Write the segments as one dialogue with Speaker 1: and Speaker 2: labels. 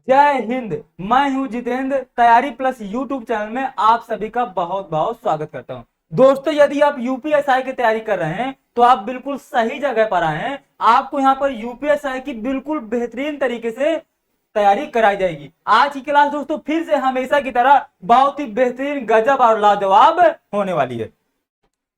Speaker 1: जय हिंद। मैं हूं जितेंद्र, तैयारी प्लस यूट्यूब चैनल में आप सभी का बहुत बहुत स्वागत करता हूं। दोस्तों, यदि आप यूपीएसआई की तैयारी कर रहे हैं तो आप बिल्कुल सही जगह पर आए हैं। आपको यहाँ पर यूपीएसआई की बिल्कुल बेहतरीन तरीके से तैयारी कराई जाएगी। आज की क्लास दोस्तों फिर से हमेशा की तरह बहुत ही बेहतरीन, गजब और लाजवाब होने वाली है।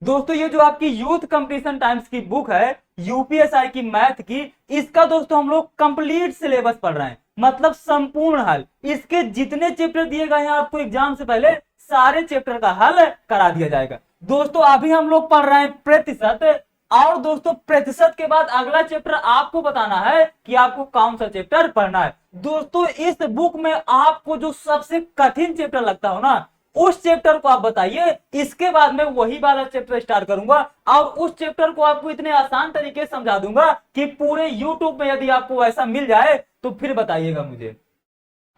Speaker 1: दोस्तों, ये जो आपकी यूथ कंपटीशन टाइम्स की बुक है यूपीएसआई की मैथ की, इसका दोस्तों हम लोग कंप्लीट सिलेबस पढ़ रहे हैं, मतलब संपूर्ण हल। इसके जितने चैप्टर दिए गए हैं आपको एग्जाम से पहले सारे चैप्टर का हल करा दिया जाएगा। दोस्तों, अभी हम लोग पढ़ रहे हैं प्रतिशत, और दोस्तों प्रतिशत के बाद अगला चैप्टर आपको बताना है कि आपको कौन सा चैप्टर पढ़ना है। दोस्तों, इस बुक में आपको जो सबसे कठिन चैप्टर लगता हो ना, उस चैप्टर को आप बताइए। इसके बाद में वही वाला चैप्टर स्टार्ट करूंगा और उस चैप्टर को आपको इतने आसान तरीके से समझा दूंगा कि पूरे यूट्यूब में यदि आपको ऐसा मिल जाए तो फिर बताइएगा मुझे।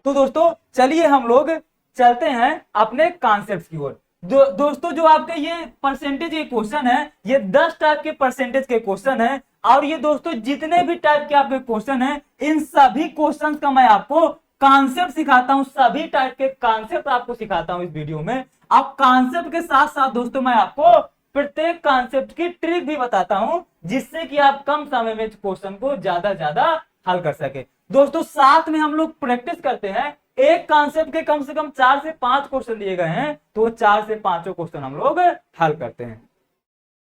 Speaker 1: तो दोस्तों चलिए हम लोग चलते हैं अपने कॉन्सेप्ट की ओर। दोस्तों, जो आपके ये परसेंटेज के क्वेश्चन है, ये 10 टाइप के परसेंटेज के क्वेश्चन है। और ये दोस्तों जितने भी टाइप के आपके क्वेश्चन है, इन सभी क्वेश्चन का मैं आपको कॉन्सेप्ट सिखाता हूं। सभी टाइप के कॉन्सेप्ट आपको सिखाता हूं इस वीडियो में। अब कॉन्सेप्ट के साथ साथ दोस्तों मैं आपको प्रत्येक कॉन्सेप्ट की ट्रिक भी बताता हूं, जिससे कि आप कम समय में क्वेश्चन को ज्यादा हल कर सके। दोस्तों, साथ में हम लोग प्रैक्टिस करते हैं। एक कॉन्सेप्ट के कम से कम 4 से 5 क्वेश्चन दिए गए हैं, तो 4 से 5 क्वेश्चन हम लोग हल करते हैं।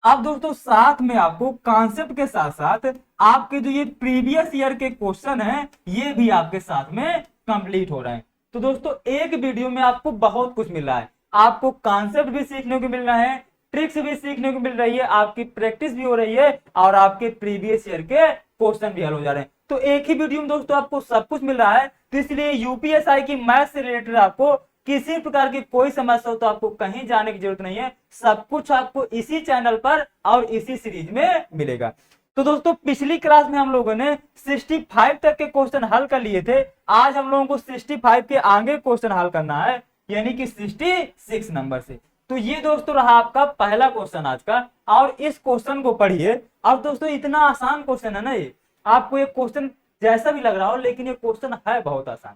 Speaker 1: अब दोस्तों, साथ में आपको कॉन्सेप्ट के साथ साथ आपके जो ये प्रीवियस ईयर के क्वेश्चन हैं, ये भी आपके साथ में कंप्लीट हो रहे हैं। तो दोस्तों, एक वीडियो में आपको बहुत कुछ मिल रहा है। आपको कॉन्सेप्ट भी सीखने को मिल रहा है, ट्रिक्स भी सीखने को मिल रही है, आपकी प्रैक्टिस भी हो रही है, और आपके प्रीवियस ईयर के क्वेश्चन भी हल हो जा रहे हैं। तो एक ही वीडियो में दोस्तों आपको सब कुछ मिल रहा है। तो इसलिए यूपीएसआई की मैथ से रिलेटेड आपको किसी प्रकार की कोई समस्या हो तो आपको कहीं जाने की जरूरत नहीं है। सब कुछ आपको इसी चैनल पर और इसी सीरीज में मिलेगा। तो दोस्तों, पिछली क्लास में हम लोगों ने 65 तक के क्वेश्चन हल कर लिए थे। आज हम लोगों को 65 के आगे क्वेश्चन हल करना है, यानी कि 66 नंबर से। तो ये दोस्तों रहा आपका पहला क्वेश्चन आज का, और इस क्वेश्चन को पढ़िए। और दोस्तों, इतना आसान क्वेश्चन है ना, ये आपको ये क्वेश्चन जैसा भी लग रहा हो, लेकिन ये क्वेश्चन है बहुत आसान।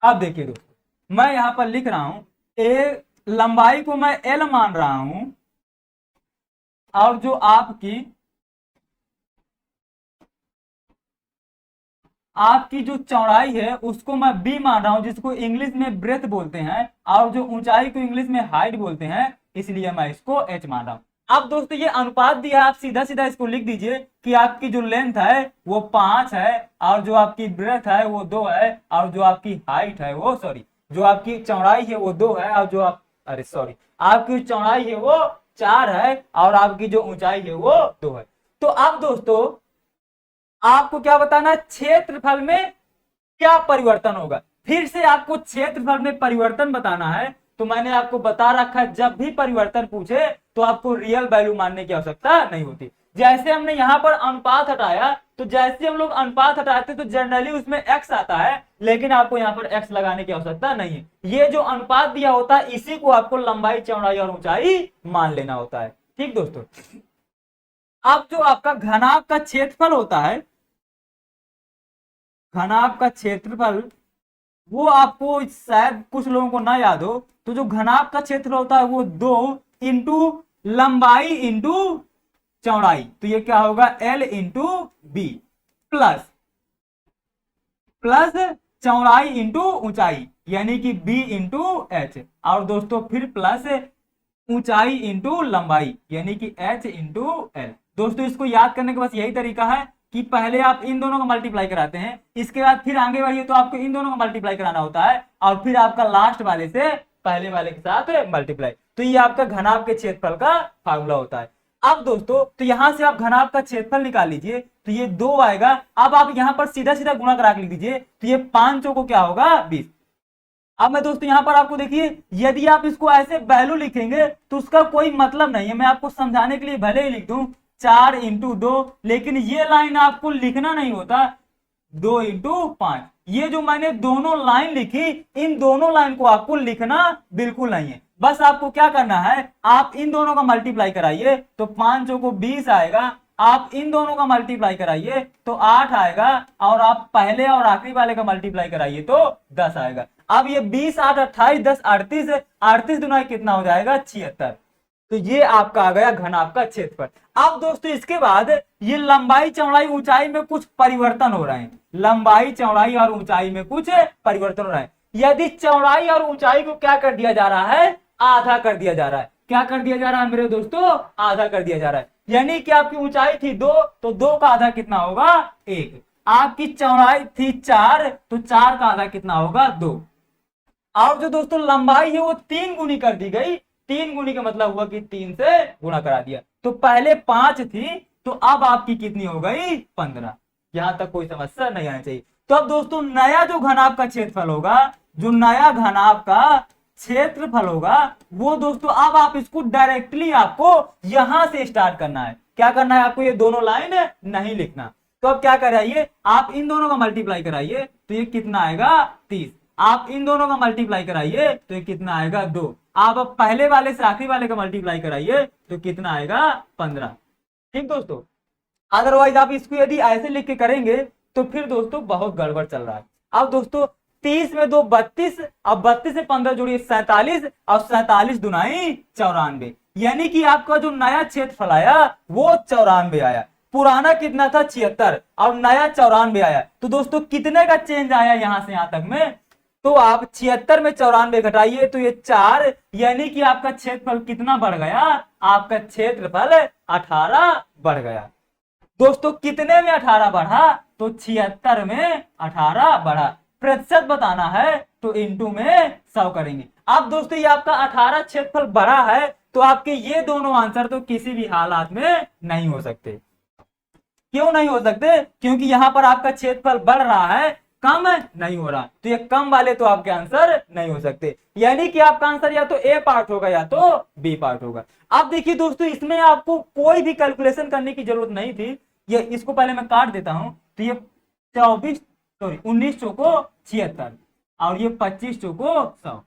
Speaker 1: अब देखिए दोस्तों, मैं यहां पर लिख रहा हूं ए, लंबाई को मैं एल मान रहा हूं, और जो आपकी जो चौड़ाई है उसको मैं बी मान रहा हूं, जिसको इंग्लिश में ब्रेथ बोलते हैं, और जो ऊंचाई को इंग्लिश में हाइट बोलते हैं, इसलिए मैं इसको एच मान रहा हूं। अब दोस्तों, ये अनुपात दिया है, आप सीधा सीधा इसको लिख दीजिए कि आपकी जो लेंथ है वो 5 है, और जो आपकी ब्रेथ है वो 2 है, और जो आपकी हाइट है वो जो आपकी चौड़ाई है वो 2 है, और जो आपकी चौड़ाई है वो 4 है, और आपकी जो ऊंचाई है वो 2 है। तो अब दोस्तों आपको क्या बताना है, क्षेत्रफल में क्या परिवर्तन होगा। फिर से आपको क्षेत्रफल में परिवर्तन बताना है। तो मैंने आपको बता रखा है, जब भी परिवर्तन पूछे तो आपको रियल वैल्यू मानने की आवश्यकता नहीं होती। जैसे हमने यहाँ पर अनुपात हटाया, तो जैसे हम लोग अनुपात हटाते तो जनरली उसमें एक्स आता है, लेकिन आपको यहाँ पर एक्स लगाने की आवश्यकता नहीं है। ये जो अनुपात दिया होता है, इसी को आपको लंबाई, चौड़ाई और ऊंचाई मान लेना होता है। ठीक दोस्तों, अब जो आपका घनाभ का क्षेत्रफल होता है, घनाभ का क्षेत्रफल, वो आपको शायद कुछ लोगों को ना याद हो, तो जो घनाभ का क्षेत्र होता है वो 2 इंटू लंबाई इंटू चौड़ाई, तो ये क्या होगा, L इंटू बी, प्लस चौड़ाई इंटू ऊंचाई, यानी कि B इंटू एच, और दोस्तों फिर प्लस ऊंचाई इंटू लंबाई, यानी कि H इंटू L। दोस्तों, इसको याद करने का बस यही तरीका है कि पहले आप इन दोनों का मल्टीप्लाई कराते हैं, इसके बाद फिर आगे बढ़िए तो आपको इन दोनों का मल्टीप्लाई कराना होता है, और फिर आपका लास्ट वाले से पहले वाले के साथ मल्टीप्लाई। तो ये आपका घनाभ के क्षेत्रफल का फार्मूला होता है। अब दोस्तों, तो यहां से आप घनाभ का क्षेत्रफल निकाल लीजिए, तो ये 2 आएगा। अब आप यहां पर सीधा सीधा गुणा करा के लिख दीजिए, तो ये 5 को क्या होगा, 20। अब मैं दोस्तों यहां पर आपको देखिए, यदि आप इसको ऐसे वैल्यू लिखेंगे तो उसका कोई मतलब नहीं है। मैं आपको समझाने के लिए भले ही लिख दूं 4 इंटू 2, लेकिन ये लाइन आपको लिखना नहीं होता 2 इंटू 5। ये जो मैंने दोनों लाइन लिखी, इन दोनों लाइन को आपको लिखना बिल्कुल नहीं है। बस आपको क्या करना है, आप इन दोनों का मल्टीप्लाई कराइए, तो 5 को 20 आएगा, आप इन दोनों का मल्टीप्लाई कराइए तो 8 आएगा, और आप पहले और आखिरी वाले का मल्टीप्लाई कराइए तो 10 आएगा। अब ये 20 8 28 10 38, 38 दुना कितना हो जाएगा 76। तो ये आपका आ गया घनाभ का क्षेत्रफल। अब दोस्तों इसके बाद ये लंबाई चौड़ाई ऊंचाई में कुछ परिवर्तन हो रहे हैं, लंबाई चौड़ाई और ऊंचाई में कुछ परिवर्तन हो रहा है। यदि चौड़ाई और ऊंचाई को क्या कर दिया जा रहा है, आधा कर दिया जा रहा है। क्या कर दिया जा रहा है मेरे दोस्तों, आधा कर दिया जा रहा है। यानी कि आपकी ऊंचाई थी 2, तो 2 का आधा कितना होगा 1। आपकी चौड़ाई थी 4, तो 4 का आधा कितना होगा 2। और जो दोस्तों लंबाई है वो 3 गुनी कर दी गई। 3 गुनी का मतलब हुआ कि 3 से गुणा करा दिया। तो पहले 5 थी, तो अब आपकी कितनी हो गई 15। यहां तक कोई समस्या नहीं आनी चाहिए। तो अब दोस्तों नया जो घनाभ का क्षेत्रफल होगा, जो नया घनाभ का क्षेत्रफल होगा, वो दोस्तों अब आप इसको डायरेक्टली आपको यहां से स्टार्ट करना है। क्या करना है आपको, ये दोनों लाइन नहीं लिखना। तो अब क्या कराइए, आप इन दोनों का मल्टीप्लाई कराइए तो ये कितना आएगा 30। आप इन दोनों का मल्टीप्लाई कराइए तो ये कितना आएगा 2। आप अब पहले वाले से आखिरी वाले का मल्टीप्लाई कराइए तो कितना आएगा 15। ठीक दोस्तों, अदरवाइज आप इसको यदि ऐसे लिख के करेंगे तो फिर दोस्तों बहुत गड़बड़ चल रहा है। अब दोस्तों 30 में 2 32, अब 32 से 15 जोड़िए 47, और 47 दुनाई 94। यानी कि आपका जो नया क्षेत्रफल आया वो 94 आया। पुराना कितना था 76, और नया 94 आया। तो दोस्तों कितने का चेंज आया यहां से यहां तक में, तो आप 76 में 94 घटाइए तो ये 4, यानी कि आपका क्षेत्रफल कितना बढ़ गया, आपका क्षेत्रफल 18 बढ़ गया। दोस्तों कितने में 18 बढ़ा, तो 76 में 18 बढ़ा। प्रतिशत बताना है तो इंटू में 100 करेंगे। अब दोस्तों ये आपका 18 क्षेत्रफल बढ़ा है, तो आपके ये दोनों आंसर तो किसी भी हालात में नहीं हो सकते। क्यों नहीं हो सकते, क्योंकि यहां पर आपका क्षेत्रफल बढ़ रहा है, कम नहीं हो रहा। तो ये कम वाले तो आपके आंसर नहीं हो सकते। यानी कि आपका आंसर या तो ए पार्ट होगा या तो बी पार्ट होगा। अब देखिए दोस्तों इसमें आपको कोई भी कैलकुलेशन करने की जरूरत नहीं थी। ये इसको पहले मैं काट देता हूं, तो ये 19 चौको 76, और ये 25 चौको 100।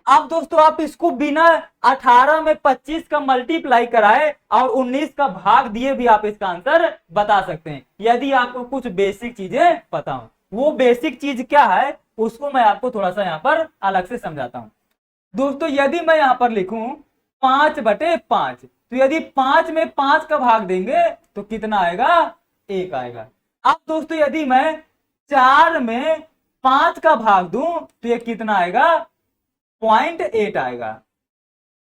Speaker 1: अब दोस्तों आप इसको बिना 18 में 25 का मल्टीप्लाई कराए और 19 का भाग दिए भी आप इसका आंसर बता सकते हैं, यदि आपको कुछ बेसिक चीजें पता हो। वो बेसिक चीज क्या है उसको मैं आपको थोड़ा सा यहाँ पर अलग से समझाता हूं। दोस्तों यदि मैं यहाँ पर लिखूं 5/5, तो यदि 5 में 5 का भाग देंगे तो कितना आएगा 1 आएगा। अब दोस्तों यदि मैं 4 में 5 का भाग दूं तो ये कितना आएगा 0.8 आएगा।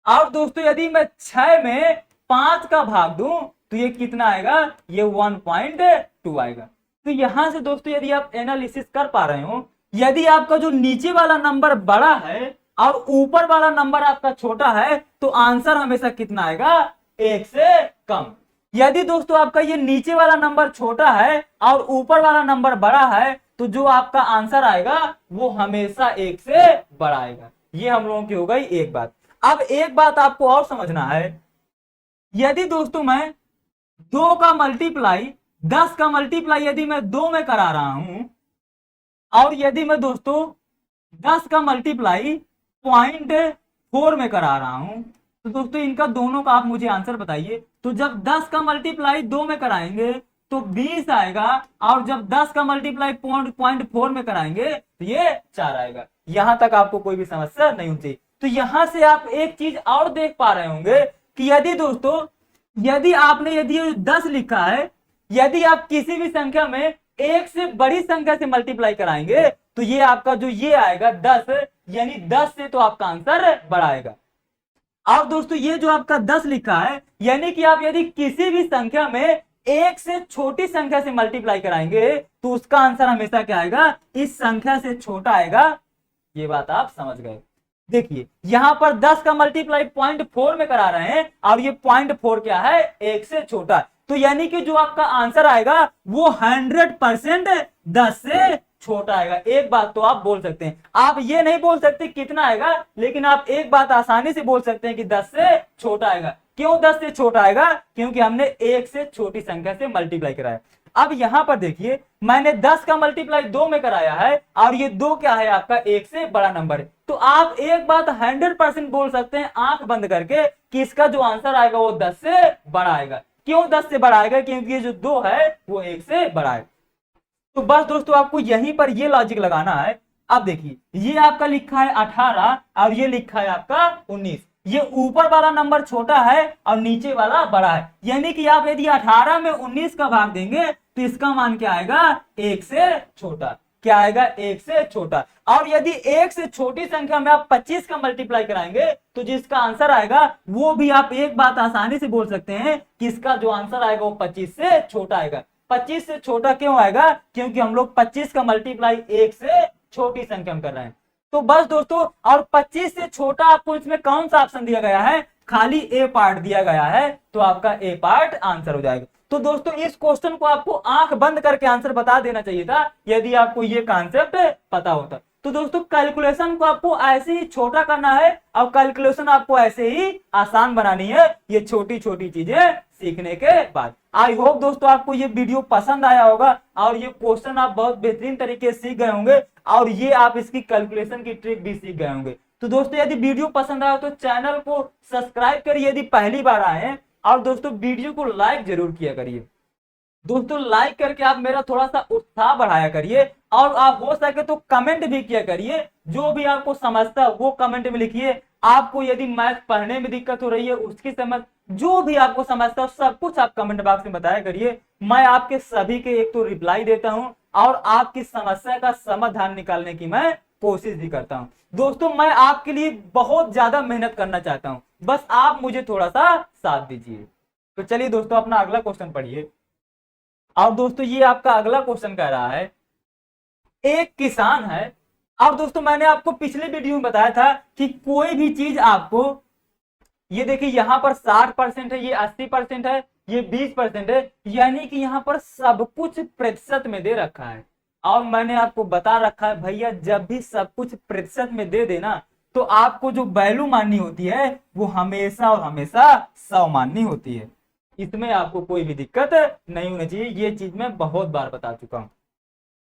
Speaker 1: और दोस्तों यदि मैं 6 में 5 का भाग दूं तो ये कितना आएगा, ये 1.2 आएगा। तो यहां से दोस्तों यदि आप एनालिसिस कर पा रहे हो, यदि आपका जो नीचे वाला नंबर बड़ा है और ऊपर वाला नंबर आपका छोटा है, तो आंसर हमेशा कितना आएगा 1 से कम। यदि दोस्तों आपका ये नीचे वाला नंबर छोटा है और ऊपर वाला नंबर बड़ा है, तो जो आपका आंसर आएगा वो हमेशा 1 से बड़ा आएगा। ये हम लोगों की हो गई एक बात। अब एक बात आपको और समझना है, यदि दोस्तों मैं 2 का मल्टीप्लाई 10 का मल्टीप्लाई यदि मैं 2 में करा रहा हूं, और यदि मैं दोस्तों 10 का मल्टीप्लाई 0.4 में करा रहा हूं, तो दोस्तों इनका दोनों का आप मुझे आंसर बताइए। तो जब 10 का मल्टीप्लाई 2 में कराएंगे तो 20 आएगा, और जब 10 का मल्टीप्लाई 0.4 में कराएंगे तो ये 4 आएगा। यहां तक आपको कोई भी समस्या नहीं होती। तो यहां से आप एक चीज और देख पा रहे होंगे कि यदि दोस्तों यदि आपने यदि 10 लिखा है, यदि आप किसी भी संख्या में 1 से बड़ी संख्या से मल्टीप्लाई कराएंगे तो ये आपका जो ये आएगा 10, यानी 10 से तो आपका आंसर बड़ा आएगा। और दोस्तों ये जो आपका 10 लिखा है, यानी कि आप यदि किसी भी संख्या में 1 से छोटी संख्या से मल्टीप्लाई कराएंगे तो उसका आंसर हमेशा क्या आएगा, इस संख्या से छोटा आएगा। ये बात आप समझ गए। देखिए यहां पर 10 का मल्टीप्लाई 0.4 में करा रहे हैं, और ये 0.4 क्या है 1 से छोटा। तो यानी कि जो आपका आंसर आएगा वो 100% 10 से छोटा आएगा। एक बात तो आप बोल सकते हैं, आप ये नहीं बोल सकते कितना आएगा, लेकिन आप एक बात आसानी से बोल सकते हैं कि 10 से छोटा आएगा। क्यों 10 से छोटा आएगा, क्योंकि हमने 1 से छोटी संख्या से मल्टीप्लाई कराया। अब यहां पर देखिए मैंने 10 का मल्टीप्लाई 2 में कराया है, और ये 2 क्या है आपका 1 से बड़ा नंबर है। तो आप एक बात 100% बोल सकते हैं आंख बंद करके कि इसका जो आंसर आएगा वो 10 से बड़ा आएगा। क्यों 10 से बड़ा आएगा? क्योंकि ये जो 2 है वो 1 से बड़ा है। तो बस दोस्तों आपको यहीं पर ये लॉजिक लगाना है। अब देखिए ये आपका लिखा है 18 और ये लिखा है आपका 19। ये ऊपर वाला नंबर छोटा है और नीचे वाला बड़ा है, यानी कि आप यदि 18 में 19 का भाग देंगे तो इसका मान क्या आएगा? 1 से छोटा। क्या आएगा? 1 से छोटा। और यदि 1 से छोटी संख्या में आप 25 का मल्टीप्लाई कराएंगे तो जिसका आंसर आएगा वो भी आप एक बात आसानी से बोल सकते हैं कि इसका जो आंसर आएगा वो 25 से छोटा आएगा। 25 से छोटा क्यों आएगा? क्योंकि हम लोग 25 का मल्टीप्लाई 1 से छोटी संख्या में कर रहे हैं। तो बस दोस्तों, और 25 से छोटा आपको इसमें कौन सा ऑप्शन दिया गया है? खाली ए पार्ट दिया गया है, तो आपका ए पार्ट आंसर हो जाएगा। तो दोस्तों इस क्वेश्चन को आपको आंख बंद करके आंसर बता देना चाहिए था यदि आपको ये कॉन्सेप्ट पता होता। तो दोस्तों कैलकुलेशन को आपको ऐसे ही छोटा करना है और कैलकुलेशन आपको ऐसे ही आसान बनानी है, ये छोटी छोटी चीजें सीखने के बाद। आई होप दोस्तों आपको ये वीडियो पसंद आया होगा और ये क्वेश्चन आप बहुत बेहतरीन तरीके से सीख गए होंगे और ये आप इसकी कैलकुलेशन की ट्रिक भी सीख गए होंगे। तो दोस्तों यदि वीडियो पसंद आया तो चैनल को सब्सक्राइब करिए यदि पहली बार आए हैं, और दोस्तों वीडियो को लाइक जरूर किया करिए। दोस्तों लाइक करके आप मेरा थोड़ा सा उत्साह बढ़ाया करिए और आप हो सके तो कमेंट भी किया करिए, जो भी आपको समझता है वो कमेंट में लिखिए। आपको यदि मैथ पढ़ने में दिक्कत हो रही है उसकी समझ, जो भी आपको समझता है सब कुछ आप कमेंट बॉक्स में बताया करिए। मैं आपके सभी के एक तो रिप्लाई देता हूं और आपकी समस्या का समाधान निकालने की मैं कोशिश भी करता हूं। दोस्तों मैं आपके लिए बहुत ज्यादा मेहनत करना चाहता हूं, बस आप मुझे थोड़ा सा साथ दीजिए। तो चलिए दोस्तों अपना अगला क्वेश्चन पढ़िए। और दोस्तों ये आपका अगला क्वेश्चन कह रहा है, एक किसान है। और दोस्तों मैंने आपको पिछले वीडियो में बताया था कि कोई भी चीज आपको, ये देखिए यहाँ पर 60% है, ये 80% है, ये 20% है, यानी कि यहाँ पर सब कुछ प्रतिशत में दे रखा है। और मैंने आपको बता रखा है भैया जब भी सब कुछ प्रतिशत में दे देना तो आपको जो वैल्यू माननी होती है वो हमेशा और हमेशा 100 माननी होती है। इसमें आपको कोई भी दिक्कत नहीं होनी चाहिए, ये चीज मैं बहुत बार बता चुका हूं।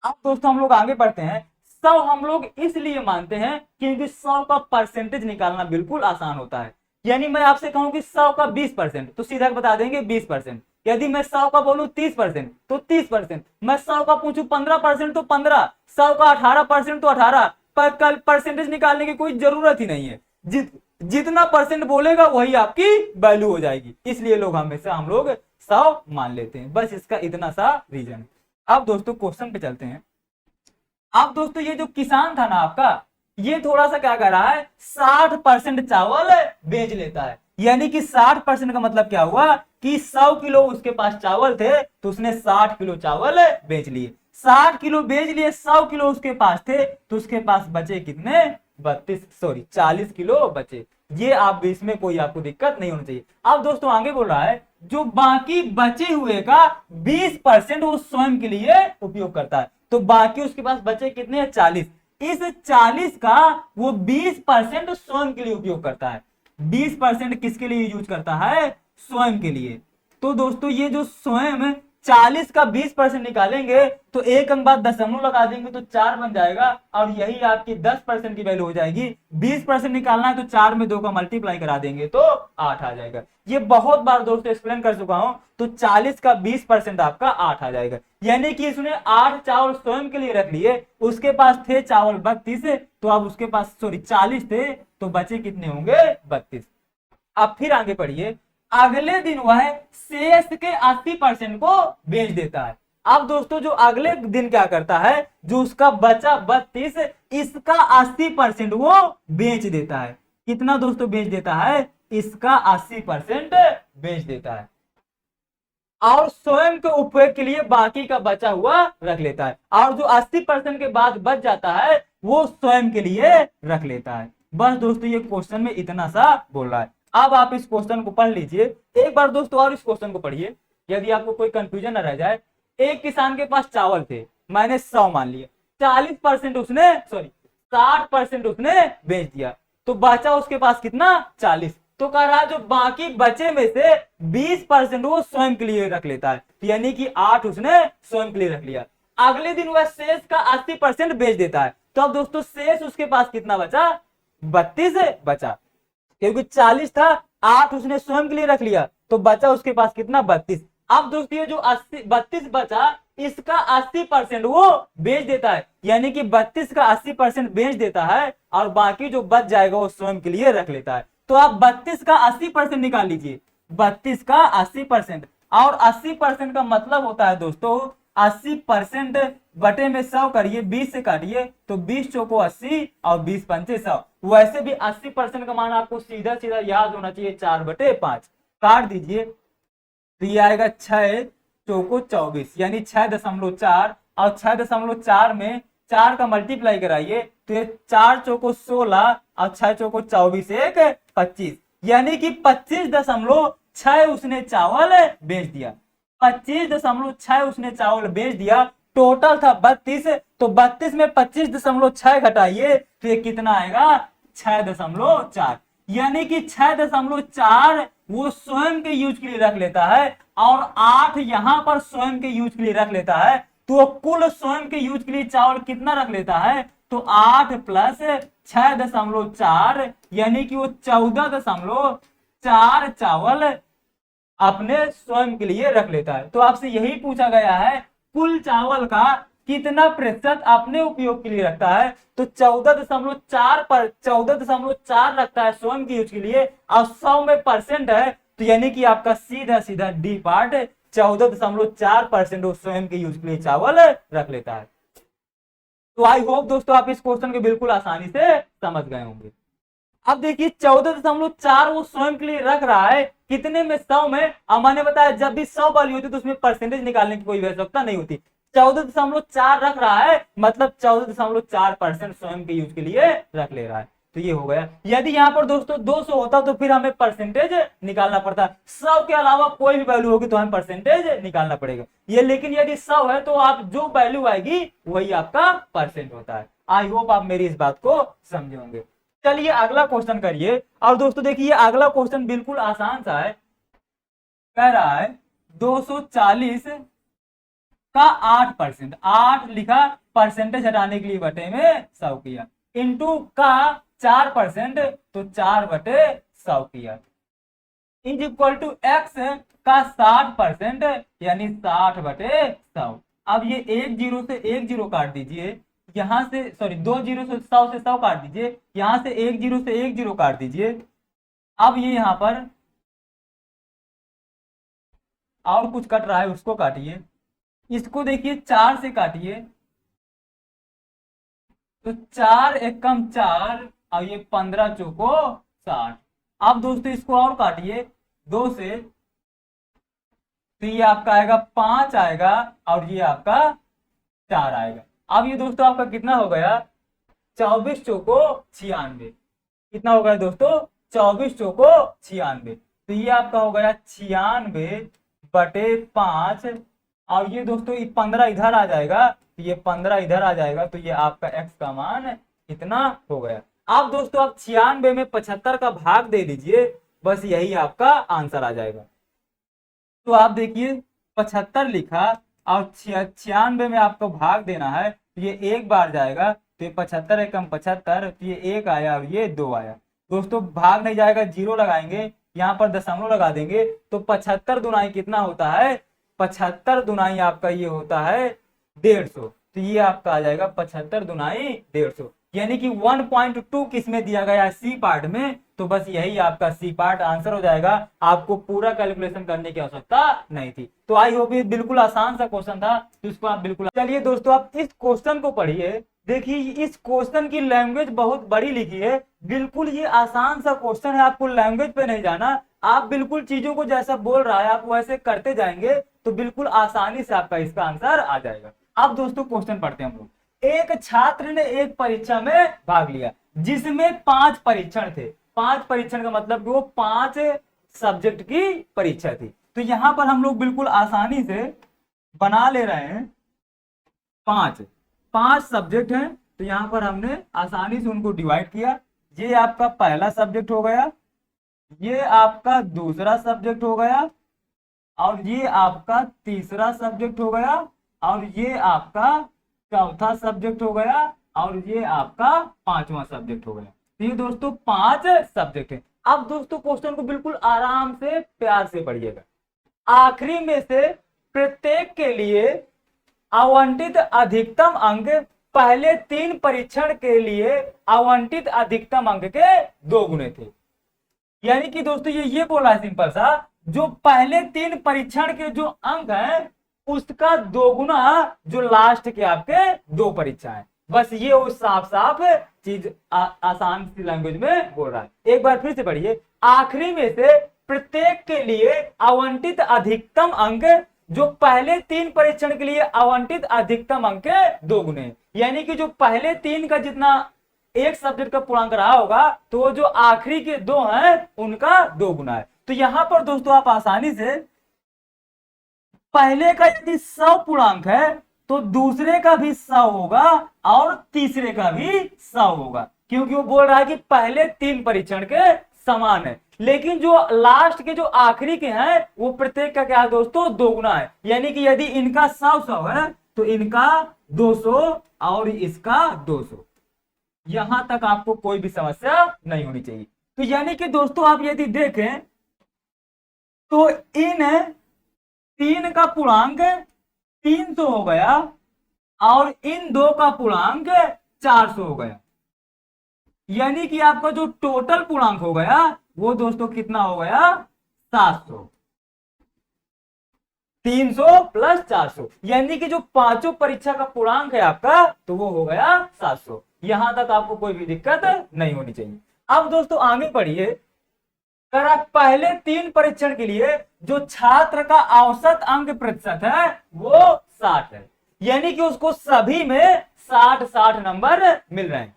Speaker 1: अब दोस्तों हम लोग आगे बढ़ते हैं। 100 हम लोग इसलिए मानते हैं क्योंकि 100 का परसेंटेज निकालना बिल्कुल आसान होता है। यानी मैं आपसे कहूं कि 100 का 20% तो सीधा बता देंगे 20%। यदि मैं 100 का बोलूं 30% तो 30%। मैं 100 का पूछूं 15% तो 15। 100 का 18% तो 18। पर कल परसेंटेज निकालने की कोई जरूरत ही नहीं है, जितना परसेंट बोलेगा वही आपकी वैल्यू हो जाएगी। इसलिए लोग हमेशा हम लोग 100 मान लेते हैं, बस इसका इतना सा रीजन है। अब दोस्तों क्वेश्चन पे चलते हैं। अब दोस्तों ये जो किसान था ना आपका, ये थोड़ा सा क्या कर रहा है, 60% चावल बेच लेता है। यानी कि 60% का मतलब क्या हुआ कि 100 किलो उसके पास चावल थे तो उसने 60 किलो चावल बेच लिए। 60 किलो बेच लिए, 100 किलो उसके पास थे तो उसके पास बचे कितने? 40 किलो बचे। ये आप इसमें कोई आपको दिक्कत नहीं होनी चाहिए। अब दोस्तों आगे बोल रहा है जो बाकी बचे हुए का 20% वो स्वयं के लिए उपयोग करता है। तो बाकी उसके पास बचे कितने? 40। इस 40 का वो 20% स्वयं के लिए उपयोग करता है। 20% किसके लिए यूज करता है? स्वयं के लिए। तो दोस्तों ये जो स्वयं 40 का 20% निकालेंगे तो एक अंक बाद दशमलव लगा देंगे तो 4 बन जाएगा और यही आपकी 10% की वैल्यू हो जाएगी। 20% निकालना है तो 4 में 2 का मल्टीप्लाई करा देंगे तो 8 आ जाएगा। ये बहुत बार दोस्तों एक्सप्लेन कर चुका हूं। तो 40 का 20% आपका 8 आ जाएगा। यानी कि इसने 8 चावल स्वयं के लिए रख लिए, उसके पास थे चावल 32 तो अब उसके पास 40 थे तो बचे कितने होंगे? 32। अब फिर आगे पढ़िए। अगले दिन वह शेष के 80% को बेच देता है। अब दोस्तों जो अगले दिन क्या करता है, जो उसका बचा 32 इसका 80% वो बेच देता है। कितना दोस्तों बेच देता है? इसका 80% बेच देता है और स्वयं के उपयोग के लिए बाकी का बचा हुआ रख लेता है। और जो 80% के बाद बच जाता है वो स्वयं के लिए रख लेता है। बस दोस्तों ये क्वेश्चन में इतना सा बोल रहा है। अब आप इस क्वेश्चन को पढ़ लीजिए एक बार दोस्तों और इस क्वेश्चन को पढ़िए यदि आपको कोई कंफ्यूजन न रह जाए। एक किसान के पास चावल थे, मैंने 100 मान लिया, 40% उसने 60% उसने बेच दिया तो बचा उसके पास कितना? 40। तो कह रहा है जो बाकी बचे में से 20% वो स्वयं के लिए रख लेता है, यानी कि 8 उसने स्वयं के लिए रख लिया। अगले दिन वह शेष का 80% बेच देता है। तो अब दोस्तों शेष उसके पास कितना बचा? 32 बचा, क्योंकि 40 था, 8 उसने स्वयं के लिए रख लिया तो बचा उसके पास कितना 32। अब दोस्तों ये जो 80 32 बचा इसका 80% वो बेच देता है, यानी कि 32 का 80% बेच देता है और बाकी जो बच जाएगा वो स्वयं के लिए रख लेता है। तो आप 32 का 80% निकाल लीजिए, 32 का 80%, और 80% का मतलब होता है दोस्तों 80% बटे में 100 करिए, 20 से काटिए तो 20 चौको 80 और 20 पंचे 100। वैसे भी 80% का मान आपको सीधा सीधा याद होना चाहिए 4/5। काट दीजिए तो ये आएगा 6 चौको 24, यानी 6.4, और 6.4 में 4 का मल्टीप्लाई कराइए तो ये 4 चौको 16 और 6 चौको 24 एक 25, यानी कि 25.6 उसने चावल बेच दिया। 25.6 उसने चावल बेच दिया। टोटल था 32, तो 32 में 25.6 घटाइए तो ये कितना आएगा 6.4, यानी कि 6.4 वो स्वयं के यूज के लिए रख लेता है और 8 यहां पर स्वयं के यूज के लिए रख लेता है। तो कुल स्वयं के यूज के लिए चावल कितना रख लेता है, तो 8 प्लस 6.4, यानी कि वो 14.4 चावल अपने स्वयं के लिए रख लेता है। तो आपसे यही पूछा गया है कुल चावल का कितना प्रतिशत अपने उपयोग के लिए रखता है, तो 14.4 पर 14.4 रखता है स्वयं के यूज के लिए, और 100 में परसेंट है तो यानी कि आपका सीधा सीधा डी पार्ट 14.4% वो स्वयं के यूज के लिए चावल रख लेता है। तो आई होप दोस्तों आप इस क्वेश्चन को बिल्कुल आसानी से समझ गए होंगे। अब देखिए 14.4 वो स्वयं के लिए रख रहा है कितने में 100 में। अब मैंने बताया जब भी 100 वाली होती है तो उसमें परसेंटेज निकालने की कोई आवश्यकता नहीं होती। 14.4 रख रहा है मतलब 14.4% स्वयं के यूज के लिए रख ले रहा है। तो ये हो गया। यदि यहाँ पर दोस्तों 200 होता तो फिर हमें परसेंटेज निकालना पड़ता। 100 के अलावा कोई भी वैल्यू होगी तो हमें परसेंटेज निकालना पड़ेगा ये, लेकिन यदि 100 है तो आप जो वैल्यू आएगी वही आपका परसेंट होता है। आई होप आप मेरी इस बात को समझे होंगे। चलिए अगला क्वेश्चन करिए। और दोस्तों देखिए अगला क्वेश्चन बिल्कुल आसान सा है। कह रहा है 240 का 8%, 8 लिखा परसेंटेज हटाने के लिए बटे में 100 किया, इंटू का 4% तो 4/100 किया, इज इक्वल टू एक्स का 60% यानी 60/100। अब ये 1 0 से 1 0 काट दीजिए, यहां से सॉरी 2 0 से 100 काट दीजिए, यहां से 1 0 से 1 0 काट दीजिए। अब ये यहां पर और कुछ कट रहा है उसको काटिए, इसको देखिए 4 से काटिए तो 4 एकम 4 और ये 15 चौको 60। अब दोस्तों इसको और काटिए 2 से तो ये आपका आएगा 5 आएगा और ये आपका 4 आएगा। अब ये दोस्तों आपका कितना हो गया 24 चौको 96। कितना हो गया दोस्तों 24 चौको 96। तो ये आपका हो गया 96/5 और ये दोस्तों 15 इधर आ जाएगा तो ये 15 इधर आ जाएगा तो ये आपका x का मान इतना हो गया। अब दोस्तों आप 96 में 75 का भाग दे दीजिए, बस यही आपका आंसर आ जाएगा। तो आप देखिए 75 लिखा और 96 में आपको भाग देना है तो ये एक बार जाएगा तो ये 75 एकम 75 तो ये 1 आया और ये 2 आया। दोस्तों भाग नहीं जाएगा, 0 लगाएंगे, यहाँ पर दशमलव लगा देंगे तो 75 दुनाई कितना होता है, 75 दुनाई आपका ये होता है 150। तो ये आपका आ जाएगा 75 दुनाई 150, यानी कि 1.2 किसमें दिया गया सी पार्ट में। तो बस यही आपका सी पार्ट आंसर हो जाएगा, आपको पूरा कैलकुलेशन करने की आवश्यकता नहीं थी। तो आई होप ये बिल्कुल आसान सा क्वेश्चन था तो इसको आप बिल्कुल। चलिए दोस्तों आप इस क्वेश्चन को पढ़िए, देखिए इस क्वेश्चन की लैंग्वेज बहुत बड़ी लिखी है, बिल्कुल ये आसान सा क्वेश्चन है, आपको लैंग्वेज पे नहीं जाना, आप बिल्कुल चीजों को जैसा बोल रहा है आप वैसे करते जाएंगे तो बिल्कुल आसानी से आपका इसका आंसर आ जाएगा। अब दोस्तों क्वेश्चन पढ़ते हैं हम लोग। एक छात्र ने एक परीक्षा में भाग लिया जिसमें 5 परीक्षण थे। 5 परीक्षण का मतलब कि वो 5 सब्जेक्ट की परीक्षा थी। तो यहां पर हम लोग बिल्कुल आसानी से बना ले रहे हैं, 5 सब्जेक्ट हैं तो यहां पर हमने आसानी से उनको डिवाइड किया। ये आपका पहला सब्जेक्ट हो गया, ये आपका दूसरा सब्जेक्ट हो गया, और ये आपका तीसरा सब्जेक्ट हो गया, और ये आपका चौथा सब्जेक्ट हो गया, और ये आपका 5वां सब्जेक्ट हो गया। तो ये दोस्तों 5 सब्जेक्ट है। अब दोस्तों क्वेश्चन को बिल्कुल आराम से प्यार से पढ़िएगा। आखिरी में से प्रत्येक के लिए आवंटित अधिकतम अंक पहले 3 परीक्षण के लिए आवंटित अधिकतम अंक के 2 गुने थे। यानी कि दोस्तों ये बोला है सिंपल सा, जो पहले 3 परीक्षण के जो अंक हैं उसका 2 गुना जो लास्ट के आपके 2 परीक्षा है। बस ये वो साफ साफ चीज आसान सी लैंग्वेज में बोल रहा है। एक बार फिर से पढ़िए। आखिरी में से प्रत्येक के लिए आवंटित अधिकतम अंक जो पहले 3 परीक्षण के लिए आवंटित अधिकतम अंक के 2 गुने। यानी कि जो पहले 3 का जितना एक सब्जेक्ट का पूर्णांक रहा होगा तो वो जो आखिरी के 2 हैं उनका 2 गुना है। तो यहां पर दोस्तों आप आसानी से पहले का यदि 100 पूर्णांक है तो दूसरे का भी 100 होगा और तीसरे का भी 100 होगा, क्योंकि वो बोल रहा है कि पहले 3 परीक्षण के समान है। लेकिन जो लास्ट के जो आखिरी के हैं वो प्रत्येक का क्या है दोस्तों 2 गुना है। यानी कि यदि इनका 100 है तो इनका 200 और इसका 200। यहां तक आपको कोई भी समस्या नहीं होनी चाहिए। तो यानी कि दोस्तों आप यदि देखें तो इन 3 का पूर्णांक 300 हो गया और इन 2 का पूर्णांक 400 हो गया। यानी कि आपका जो टोटल पूर्णांक हो गया वो दोस्तों कितना हो गया 700। 300 प्लस 400 यानी कि जो पांचों परीक्षा का पूर्णांक है आपका तो वो हो गया 700। यहां तक आपको कोई भी दिक्कत नहीं होनी चाहिए। अब दोस्तों आगे पढ़िए। अगर पहले 3 परीक्षण के लिए जो छात्र का औसत अंक प्रतिशत है वो 60 है। यानी कि उसको सभी में 60-60 नंबर मिल रहे हैं।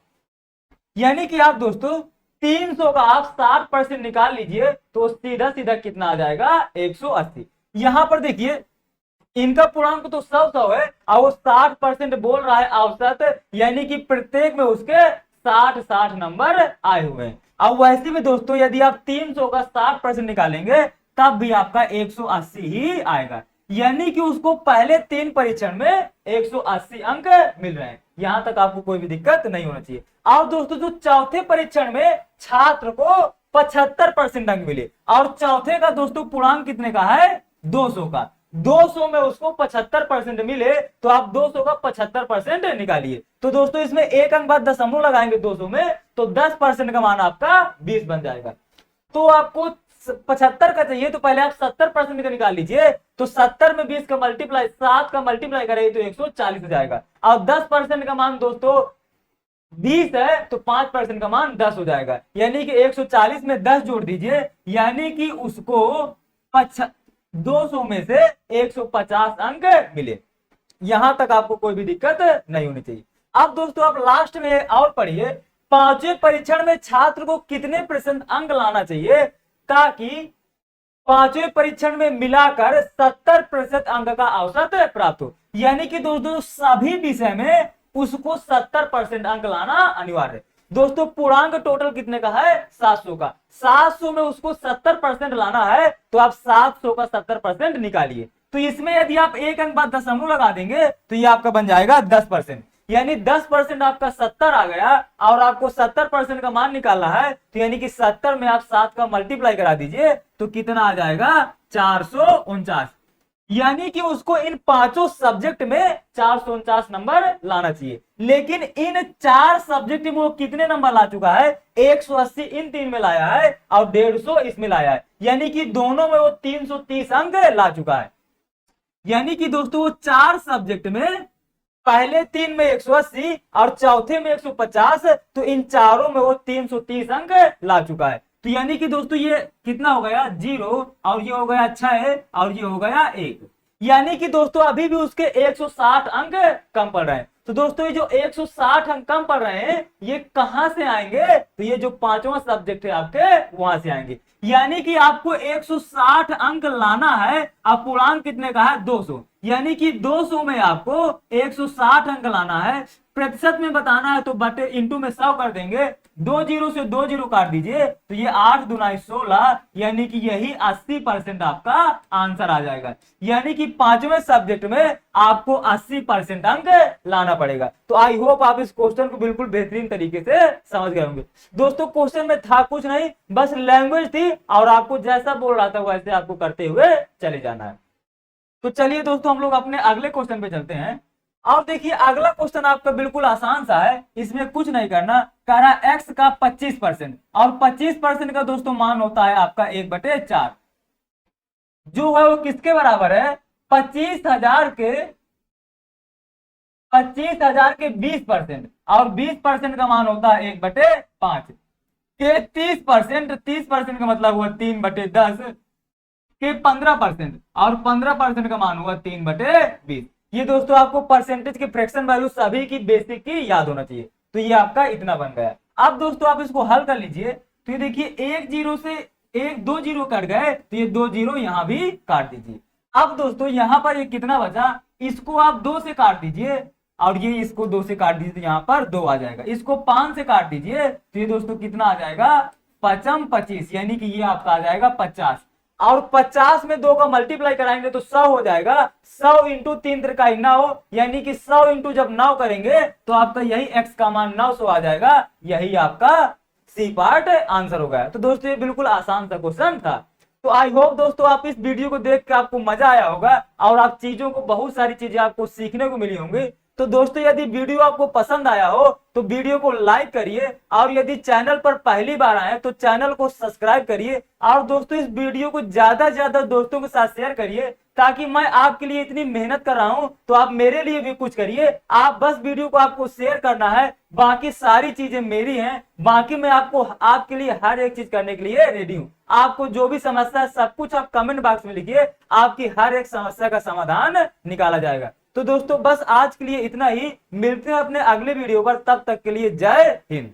Speaker 1: यानी कि आप दोस्तों 300 का आप 60% निकाल लीजिए तो सीधा सीधा कितना आ जाएगा 180। यहां पर देखिए इनका पूर्णांक तो 100 है और वो 60% बोल रहा है औसत, यानी कि प्रत्येक में उसके 60-60 नंबर आए हुए हैं। अब वैसे भी दोस्तों यदि आप 300 का 60% निकालेंगे तब भी आपका 180 ही आएगा। यानी कि उसको पहले 3 परीक्षण में 180 अंक मिल रहे हैं। यहां तक आपको कोई भी दिक्कत नहीं होना चाहिए। और दोस्तों जो चौथे परीक्षण में छात्र को 75% अंक मिले और चौथे का दोस्तों पूर्णांक कितने का है 200 का, 200 में उसको 75% मिले तो आप 200 का 75% निकालिए। तो दोस्तों इसमें एक अंक बाद दशमलव लगाएंगे 200 में तो 10% का मान आपका 20 बन जाएगा। तो आपको 75 का चाहिए तो पहले आप 70% का निकाल लीजिए। तो 70 में 20 का मल्टीप्लाई 7 का मल्टीप्लाई करेंगे तो 140 हो जाएगा। और 10% का मान दोस्तों 20 है तो 5% का मान 10 हो जाएगा। यानी कि 140 में 10 जोड़ दीजिए, यानी कि उसको 200 में से 150 अंक मिले। यहां तक आपको कोई भी दिक्कत नहीं होनी चाहिए। अब दोस्तों आप लास्ट में और पढ़िए। 5वें परीक्षण में छात्र को कितने % अंक लाना चाहिए ताकि 5वें परीक्षण में मिलाकर 70% अंक का औसत प्राप्त हो। यानी कि दोस्तों सभी विषय में उसको 70% अंक लाना अनिवार्य है। दोस्तों पूर्णांक टोटल कितने का है 700 का, 700 में उसको 70% लाना है तो आप 700 का 70% निकालिए। तो इसमें यदि आप एक अंक बाद दशमलव लगा देंगे तो ये आपका बन जाएगा 10%। यानी 10% आपका 70 आ गया और आपको 70% का मान निकालना है तो यानी कि 70 में आप 7 का मल्टीप्लाई करा दीजिए तो कितना आ जाएगा 449। यानी कि उसको इन 5 सब्जेक्ट में 449 नंबर लाना चाहिए। लेकिन इन 4 सब्जेक्ट में वो कितने नंबर ला चुका है 180 इन 3 में लाया है और 150 इसमें लाया है। यानी कि दोनों में वो 330 अंक ला चुका है। यानी कि दोस्तों वो 4 सब्जेक्ट में पहले 3 में 180 और चौथे में 150 तो इन चारों में वो 330 अंक ला चुका है। तो यानी कि दोस्तों ये कितना हो गया 0 और ये हो गया 6 और ये हो गया 1। यानी कि दोस्तों अभी भी उसके 160 अंक कम पड़ रहे हैं। तो दोस्तों ये जो 160 अंक कम पड़ रहे हैं ये कहां से आएंगे तो ये जो 5वां सब्जेक्ट है आपके वहां से आएंगे। यानी कि आपको 160 अंक लाना है। अब पूर्णांक कितने का है 200, यानी कि 200 में आपको 160 अंक लाना है प्रतिशत में बताना है तो बटे इंटू में 100 कर देंगे, 2 जीरो से 2 जीरो काट दीजिए तो ये 8 दूना 16, यानी कि यही 80% आपका आंसर आ जाएगा। यानी कि 5वें सब्जेक्ट में आपको 80% अंक लाना पड़ेगा। तो आई होप आप इस क्वेश्चन को बिल्कुल बेहतरीन तरीके से समझ गए होंगे। दोस्तों क्वेश्चन में था कुछ नहीं, बस लैंग्वेज थी और आपको जैसा बोल रहा था वैसे आपको करते हुए चले जाना है। तो चलिए दोस्तों हम लोग अपने अगले क्वेश्चन पे चलते हैं। और देखिए अगला क्वेश्चन आपका बिल्कुल आसान सा है, इसमें कुछ नहीं करना। कह रहा एक्स का 25% और 25% का दोस्तों मान होता है आपका 1/4, जो है वो किसके बराबर है? 25,000 के 20% और 20% का मान होता है 1/5 के 30%, 30% का मतलब हुआ 3/10 के 15% और 15% का मान हुआ 3/20। ये दोस्तों आपको परसेंटेज के फ्रैक्शन वैल्यू सभी की बेसिक की याद होना चाहिए। तो ये आपका इतना बन गया। अब दोस्तों आप इसको हल कर लीजिए तो ये देखिए 1 जीरो से 2 जीरो कट गए तो ये 2 जीरो यहां भी काट दीजिए। अब दोस्तों यहां पर ये कितना बचा, इसको आप 2 से काट दीजिए और ये इसको 2 से काट दीजिए तो यहाँ पर 2 आ जाएगा। इसको 5 से काट दीजिए तो ये दोस्तों कितना आ जाएगा? 5 25, यानी कि ये आपका आ जाएगा 50 और 50 में 2 का मल्टीप्लाई कराएंगे तो 100 हो जाएगा। 100 इंटू 3 त्रिकाई 9, यानी कि 100 इंटू जब 9 करेंगे तो आपका यही x का मान 900 आ जाएगा। यही आपका सी पार्ट आंसर हो गया। तो दोस्तों ये बिल्कुल आसान सा क्वेश्चन था। तो आई होप दोस्तों आप इस वीडियो को देख के आपको मजा आया होगा और आप चीजों को बहुत सारी चीजें आपको सीखने को मिली होंगी। तो दोस्तों यदि वीडियो आपको पसंद आया हो तो वीडियो को लाइक करिए और यदि चैनल पर पहली बार आए तो चैनल को सब्सक्राइब करिए और दोस्तों इस वीडियो को ज्यादा से ज्यादा दोस्तों के साथ शेयर करिए ताकि मैं आपके लिए इतनी मेहनत कर रहा हूं तो आप मेरे लिए भी कुछ करिए। आप बस वीडियो को आपको शेयर करना है, बाकी सारी चीजें मेरी हैं। बाकी मैं आपको आपके लिए हर एक चीज करने के लिए रेडी हूं। आपको जो भी समस्या है सब कुछ आप कमेंट बॉक्स में लिखिए, आपकी हर एक समस्या का समाधान निकाला जाएगा। तो दोस्तों बस आज के लिए इतना ही, मिलते हैं अपने अगले वीडियो पर, तब तक के लिए जय हिंद।